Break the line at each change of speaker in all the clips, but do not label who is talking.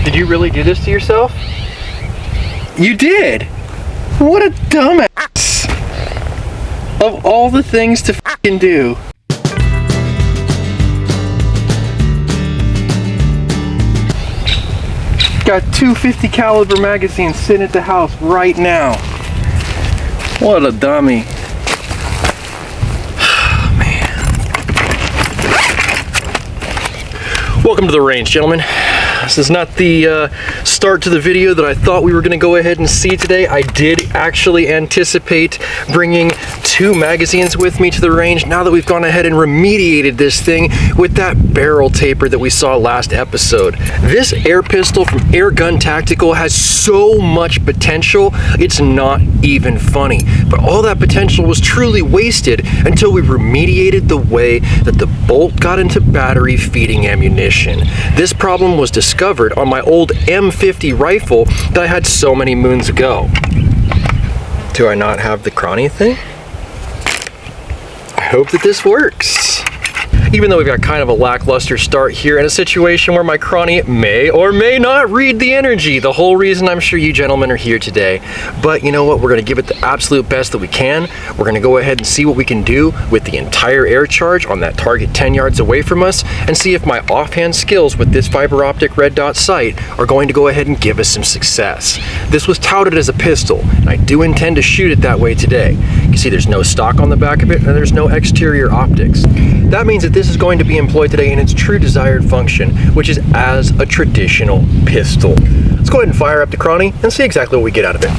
Did you really do this to yourself?
You did? What a dumbass. Of all the things to f***ing do. Got two .50 caliber magazines sitting at the house right now. What a dummy.
Welcome to the range, gentlemen. This is not the start to the video that I thought we were going to go ahead and see today. I did actually anticipate bringing two magazines with me to the range now that we've gone ahead and remediated this thing with that barrel taper that we saw last episode. This air pistol from Airgun Tactical has so much potential, it's not even funny. But all that potential was truly wasted until we remediated the way that the bolt got into battery feeding ammunition. This problem was discovered on my old M50 rifle that I had so many moons ago. Do I not have the cranny thing? I hope that this works. Even though we've got kind of a lackluster start here in a situation where my cranny may or may not read the energy, the whole reason I'm sure you gentlemen are here today. But you know what, we're gonna give it the absolute best that we can. We're gonna go ahead and see what we can do with the entire air charge on that target 10 yards away from us and see if my offhand skills with this fiber optic red dot sight are going to go ahead and give us some success. This was touted as a pistol, and I do intend to shoot it that way today. You can see there's no stock on the back of it and there's no exterior optics. That means that this is going to be employed today in its true desired function, which is as a traditional pistol. Let's go ahead and fire up the cranny and see exactly what we get out of it.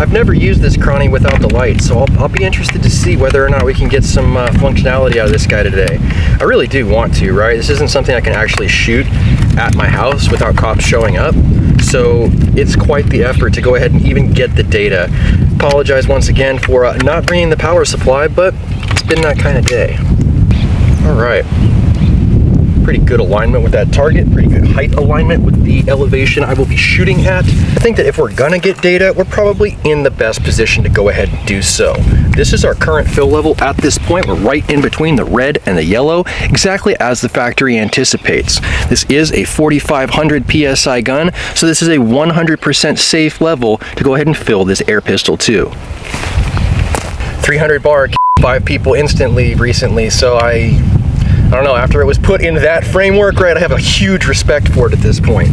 I've never used this cranny without the light, so I'll be interested to see whether or not we can get some functionality out of this guy today. I really do want to, right? This isn't something I can actually shoot at my house without cops showing up, so it's quite the effort to go ahead and even get the data. Apologize once again for not bringing the power supply, but it's been that kind of day. All right, pretty good alignment with that target, pretty good height alignment with the elevation I will be shooting at. I think that if we're gonna get data, we're probably in the best position to go ahead and do so. This is our current fill level at this point. We're right in between the red and the yellow, exactly as the factory anticipates. This is a 4,500 PSI gun, so this is a 100% safe level to go ahead and fill this air pistol to. 300 bar, 5 people instantly recently, so I don't know, after it was put in that framework, right, I have a huge respect for it at this point.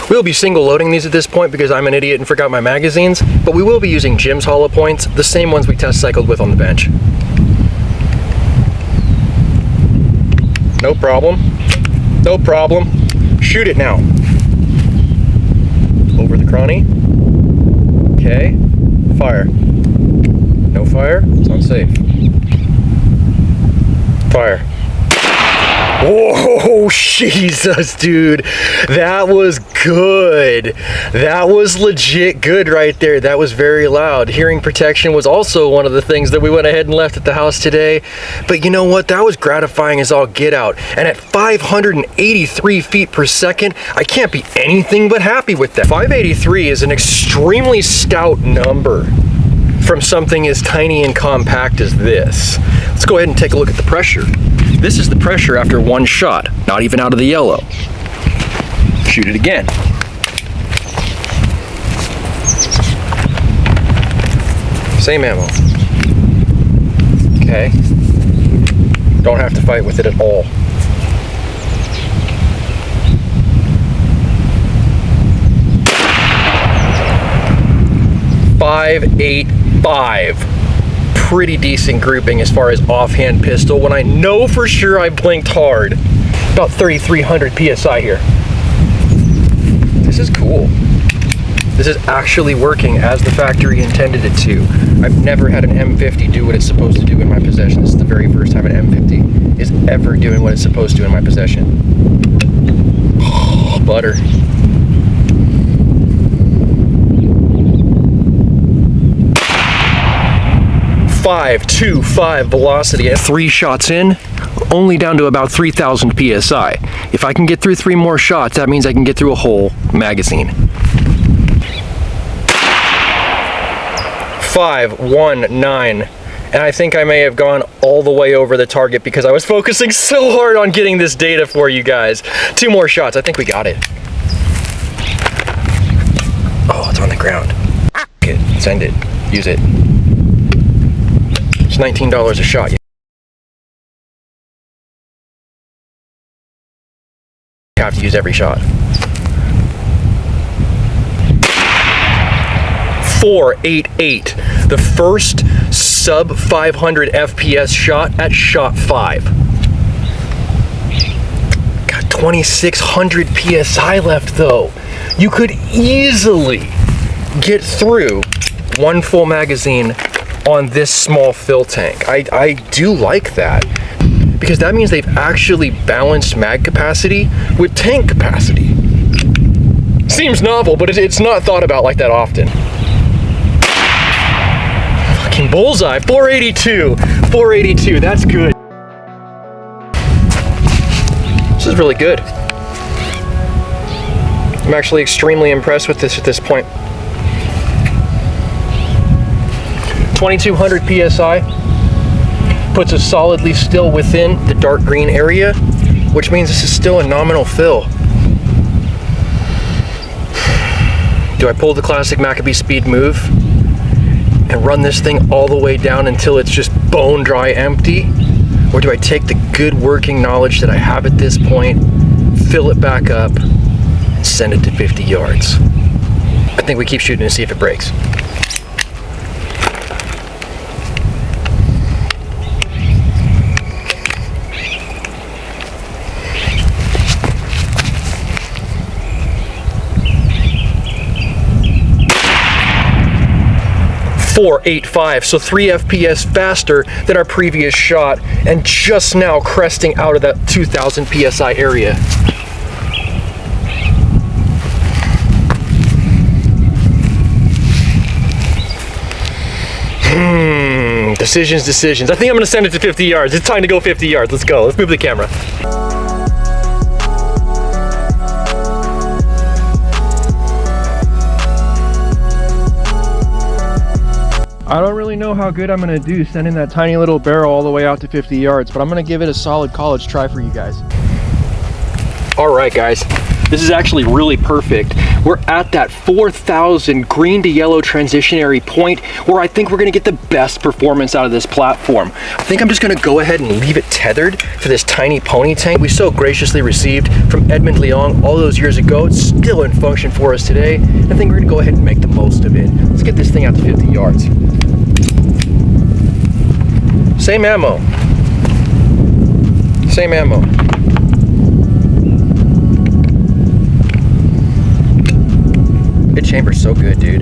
We'll be single loading these at this point because I'm an idiot and forgot my magazines, but we will be using Jim's hollow points, the same ones we test cycled with on the bench. No problem. No problem. Shoot it now. Over the cranny. Okay. Fire. No fire. It's unsafe. Fire. Whoa, Jesus, dude. That was good. That was legit good right there. That was very loud. Hearing protection was also one of the things that we went ahead and left at the house today. But you know what? That was gratifying as all get out. And at 583 feet per second, I can't be anything but happy with that. 583 is an extremely stout number from something as tiny and compact as this. Let's go ahead and take a look at the pressure. This is the pressure after one shot, not even out of the yellow. Shoot it again. Same ammo. Okay. Don't have to fight with it at all. .585. Pretty decent grouping as far as offhand pistol when I know for sure I blinked hard. About 3,300 PSI here. This is cool. This is actually working as the factory intended it to. I've never had an M50 do what it's supposed to do in my possession. This is the very first time an M50 is ever doing what it's supposed to in my possession. Oh, butter. .525 velocity at 3 shots in, only down to about 3,000 PSI. If I can get through 3 more shots, that means I can get through a whole magazine. 519. And I think I may have gone all the way over the target because I was focusing so hard on getting this data for you guys. 2 more shots, I think we got it. Oh, it's on the ground. It. Send it. Use it. It's $19 a shot. You have to use every shot. 488. The first sub 500 FPS shot at shot 5. Got 2600 PSI left though. You could easily get through one full magazine on this small fill tank. I do like that, because that means they've actually balanced mag capacity with tank capacity. Seems novel, but it's not thought about like that often. Fucking bullseye. 482. 482. That's good. This is really good. I'm actually extremely impressed with this at this point. 2200 PSI puts us solidly still within the dark green area, which means this is still a nominal fill. Do I pull the classic MACABESPEED move and run this thing all the way down until it's just bone dry empty? Or do I take the good working knowledge that I have at this point, fill it back up, and send it to 50 yards? I think we keep shooting and see if it breaks. .485, so 3 FPS faster than our previous shot, and just now cresting out of that 2000 PSI area. Decisions. I think I'm gonna send it to 50 yards. It's time to go 50 yards. Let's go. Let's move the camera. I don't really know how good I'm gonna do sending that tiny little barrel all the way out to 50 yards, but I'm gonna give it a solid college try for you guys. All right, guys, this is actually really perfect. We're at that 4000 green to yellow transitionary point where I think we're gonna get the best performance out of this platform. I think I'm just gonna go ahead and leave it tethered for this tiny pony tank we so graciously received from Edmund Leong all those years ago. It's still in function for us today. I think we're gonna go ahead and make the most of it. Let's get this thing out to 50 yards. Same ammo. Same ammo. It chamber's so good, dude.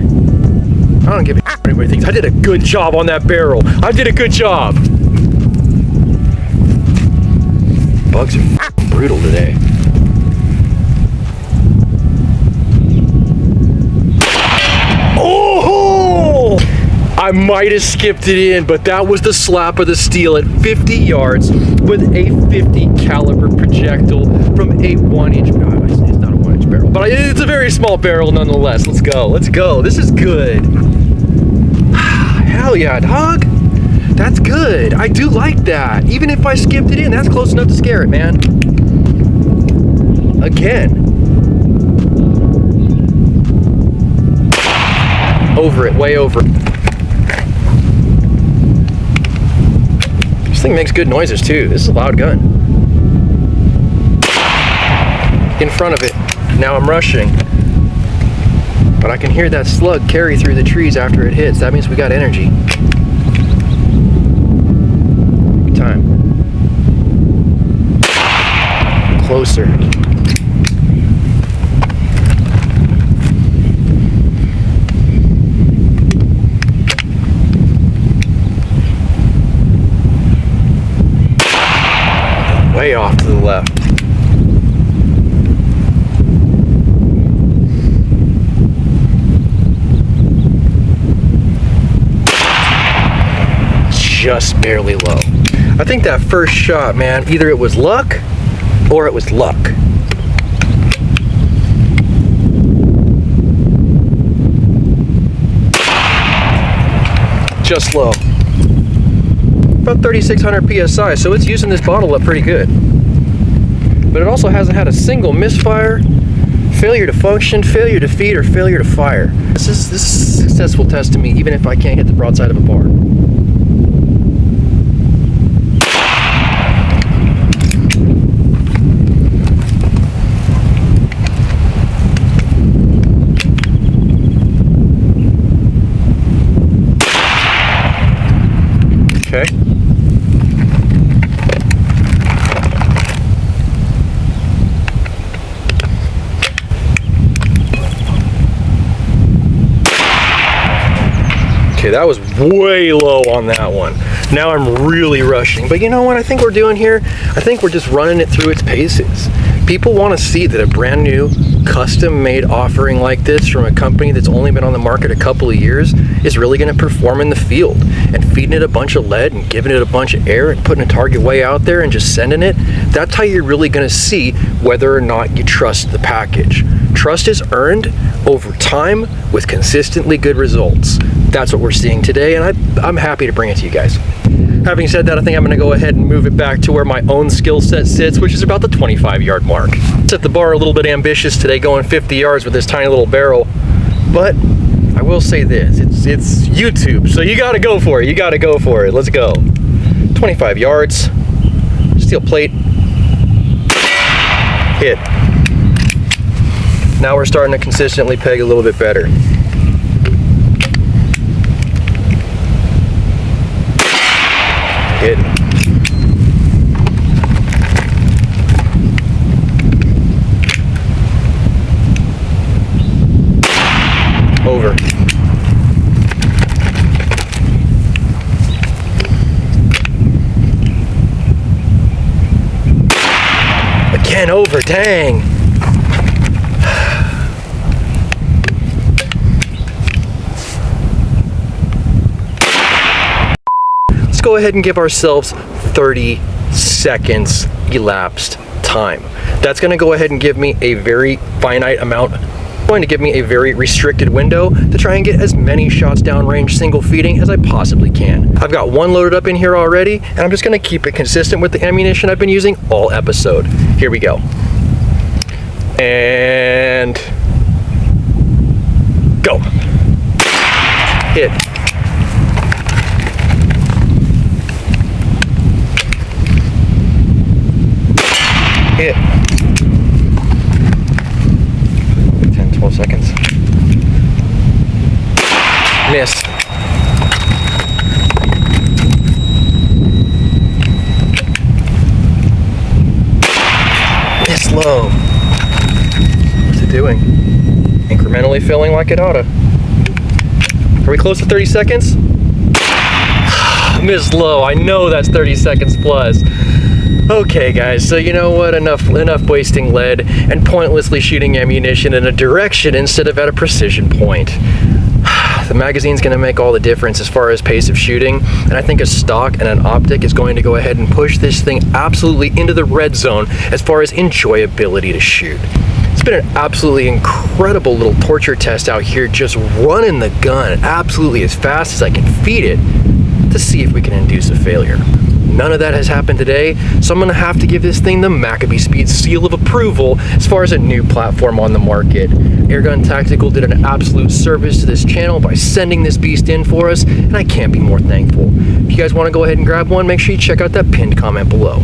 I don't give a what anybody thinks. I did a good job on that barrel. I did a good job. Bugs are brutal today. Oh! I might have skipped it in, but that was the slap of the steel at 50 yards with a 50 caliber projectile from a 1-inch. No, it's not a 1-inch barrel, but it's a very small barrel nonetheless. Let's go. Let's go. This is good. Hell yeah, dog. That's good. I do like that. Even if I skipped it in, that's close enough to scare it, man. Again. Over it, way over it. This thing makes good noises too. This is a loud gun. In front of it. Now I'm rushing. But I can hear that slug carry through the trees after it hits. That means we got energy. Good time. Closer. Way off to the left. Just barely low. I think that first shot, man, either it was luck or it was luck. Just low. About 3600 PSI, so it's using this bottle up pretty good. But it also hasn't had a single misfire, failure failure to function, failure to feed, or failure to fire. This is a successful test to me, even if I can't hit the broadside of a bar. Okay. Okay, that was way low on that one. Now I'm really rushing. But you know what I think we're doing here? I think we're just running it through its paces. People want to see that a brand new, custom-made offering like this from a company that's only been on the market a couple of years is really going to perform in the field. And feeding it a bunch of lead and giving it a bunch of air and putting a target way out there and just sending it, that's how you're really going to see whether or not you trust the package. Trust is earned over time with consistently good results. That's what we're seeing today, and I'm happy to bring it to you guys. Having said that, I think I'm going to go ahead and move it back to where my own skill set sits, which is about the 25-yard mark. Set the bar a little bit ambitious today, going 50 yards with this tiny little barrel, but I will say this, it's YouTube, so you got to go for it. You got to go for it. Let's go. 25 yards, steel plate, hit. Now we're starting to consistently peg a little bit better. Hit. Over. Again, over, dang. Let's go ahead and give ourselves 30 seconds elapsed time. That's going to go ahead and give me a very finite amount, going to give me a very restricted window to try and get as many shots downrange single feeding as I possibly can. I've got one loaded up in here already, and I'm just going to keep it consistent with the ammunition I've been using all episode. Here we go. And go. Hit. Hit. 10, 12 seconds. Miss. Miss low. What's it doing? Incrementally filling like it oughta. Are we close to 30 seconds? Miss low. I know that's 30 seconds plus. Okay guys, so you know what, enough wasting lead and pointlessly shooting ammunition in a direction instead of at a precision point. The magazine's going to make all the difference as far as pace of shooting, and I think a stock and an optic is going to go ahead and push this thing absolutely into the red zone as far as enjoyability to shoot. It's been an absolutely incredible little torture test out here, just running the gun absolutely as fast as I can feed it to see if we can induce a failure. None of that has happened today, so I'm going to have to give this thing the MACABESPEED seal of approval as far as a new platform on the market. Airgun Tactical did an absolute service to this channel by sending this beast in for us, and I can't be more thankful. If you guys want to go ahead and grab one, make sure you check out that pinned comment below.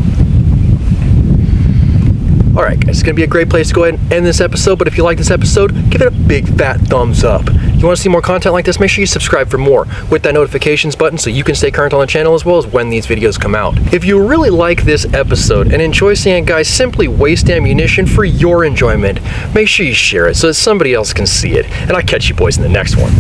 Alright guys, it's going to be a great place to go ahead and end this episode, but if you like this episode, give it a big fat thumbs up. If you want to see more content like this, make sure you subscribe for more with that notifications button so you can stay current on the channel as well as when these videos come out. If you really like this episode and enjoy seeing guys simply waste ammunition for your enjoyment, make sure you share it so that somebody else can see it. And I'll catch you boys in the next one.